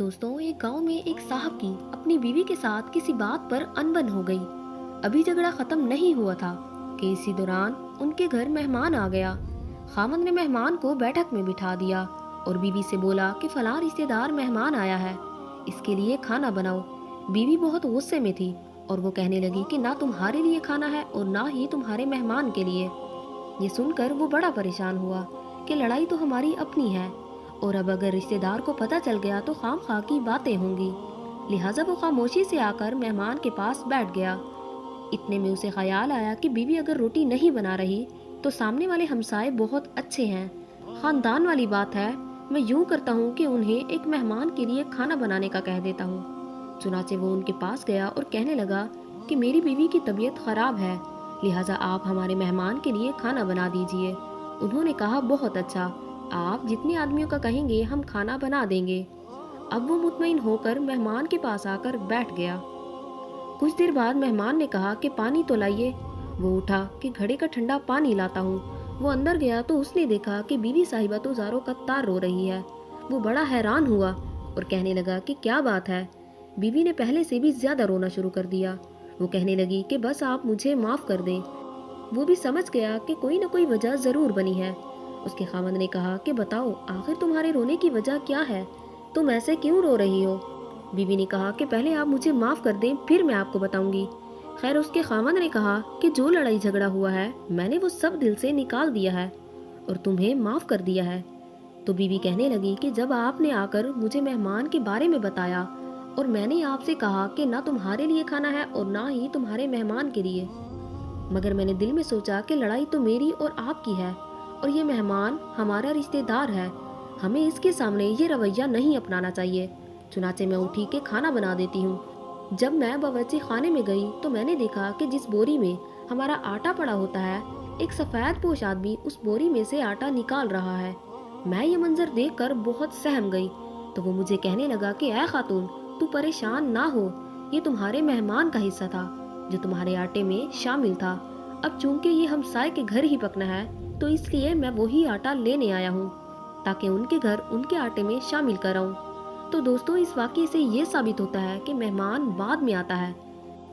दोस्तों, एक गांव में एक साहब की अपनी बीवी के साथ किसी बात पर अनबन हो गई। अभी झगड़ा खत्म नहीं हुआ था कि इसी दौरान उनके घर मेहमान आ गया। खामद ने मेहमान को बैठक में बिठा दिया और बीवी से बोला कि फलां रिश्तेदार मेहमान आया है, इसके लिए खाना बनाओ। बीवी बहुत गुस्से में थी और वो कहने लगी कि ना तुम्हारे लिए खाना है और ना ही तुम्हारे मेहमान के लिए। ये सुनकर वो बड़ा परेशान हुआ कि लड़ाई तो हमारी अपनी है और अब अगर रिश्तेदार को पता चल गया तो खामखा की बातें होंगी। लिहाजा वो खामोशी से आकर मेहमान के पास बैठ गया। इतने में उसे ख्याल आया कि बीवी अगर रोटी नहीं बना रही तो सामने वाले हमसाए बहुत अच्छे हैं, खानदान वाली बात है, मैं यूं करता हूँ कि उन्हें एक मेहमान के लिए खाना बनाने का कह देता हूँ। चुनाचे वो उनके पास गया और कहने लगा कि मेरी बीवी की तबीयत खराब है, लिहाजा आप हमारे मेहमान के लिए खाना बना दीजिए। उन्होंने कहा, बहुत अच्छा, आप जितने आदमियों का कहेंगे हम खाना बना देंगे। अब वो मुतमईन होकर मेहमान के पास आकर बैठ गया। कुछ देर बाद मेहमान ने कहा कि पानी तो लाइए। वो उठा कि घड़े का ठंडा पानी लाता हूँ। वो अंदर गया तो उसने देखा कि बीवी साहिबा तो ज़ारों का तार रो रही है। वो बड़ा हैरान हुआ और कहने लगा कि क्या बात है। बीवी ने पहले से भी ज्यादा रोना शुरू कर दिया। वो कहने लगी कि बस आप मुझे माफ कर दें। वो भी समझ गया कि कोई न कोई वजह जरूर बनी है। उसके खामद ने कहा कि बताओ आखिर तुम्हारे रोने की वजह क्या है, तुम ऐसे क्यों रो रही हो। बीवी ने कहा कि पहले आप मुझे माफ कर दें, फिर मैं आपको बताऊंगी। खैर, उसके खामद ने कहा कि जो लड़ाई झगड़ा हुआ है मैंने वो सब दिल से निकाल दिया है और तुम्हें माफ कर दिया है। तो बीवी कहने लगी कि जब आपने आकर मुझे मेहमान के बारे में बताया और मैंने आपसे कहा कि ना तुम्हारे लिए खाना है और ना ही तुम्हारे मेहमान के लिए, मगर मैंने दिल में सोचा कि लड़ाई तो मेरी और आपकी है और ये मेहमान हमारा रिश्तेदार है, हमें इसके सामने ये रवैया नहीं अपनाना चाहिए। चुनाचे मैं उठी के खाना बना देती हूँ। जब मैं बावर्ची खाने में गई तो मैंने देखा कि जिस बोरी में हमारा आटा पड़ा होता है, एक सफ़ेद पोश आदमी उस बोरी में से आटा निकाल रहा है। मैं ये मंजर देखकर बहुत सहम गई। तो वो मुझे कहने लगा कि ऐ खातून, तू परेशान ना हो, ये तुम्हारे मेहमान का हिस्सा था जो तुम्हारे आटे में शामिल था। अब चूंकि ये हमसाए के घर ही पकना है तो इसलिए मैं वही आटा लेने आया हूँ ताकि उनके घर उनके आटे में शामिल कराऊं। तो दोस्तों, इस वाक़ये से ये साबित होता है कि मेहमान बाद में आता है,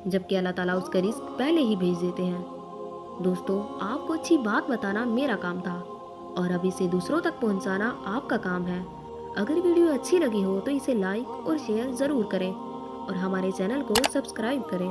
जबकि अल्लाह ताला उसका रिस्क पहले ही भेज देते हैं। दोस्तों, आपको अच्छी बात बताना मेरा काम था और अब इसे दूसरों तक पहुंचाना आपका काम है। अगर वीडियो अच्छी लगी हो तो इसे लाइक और शेयर ज़रूर करें और हमारे चैनल को सब्सक्राइब करें।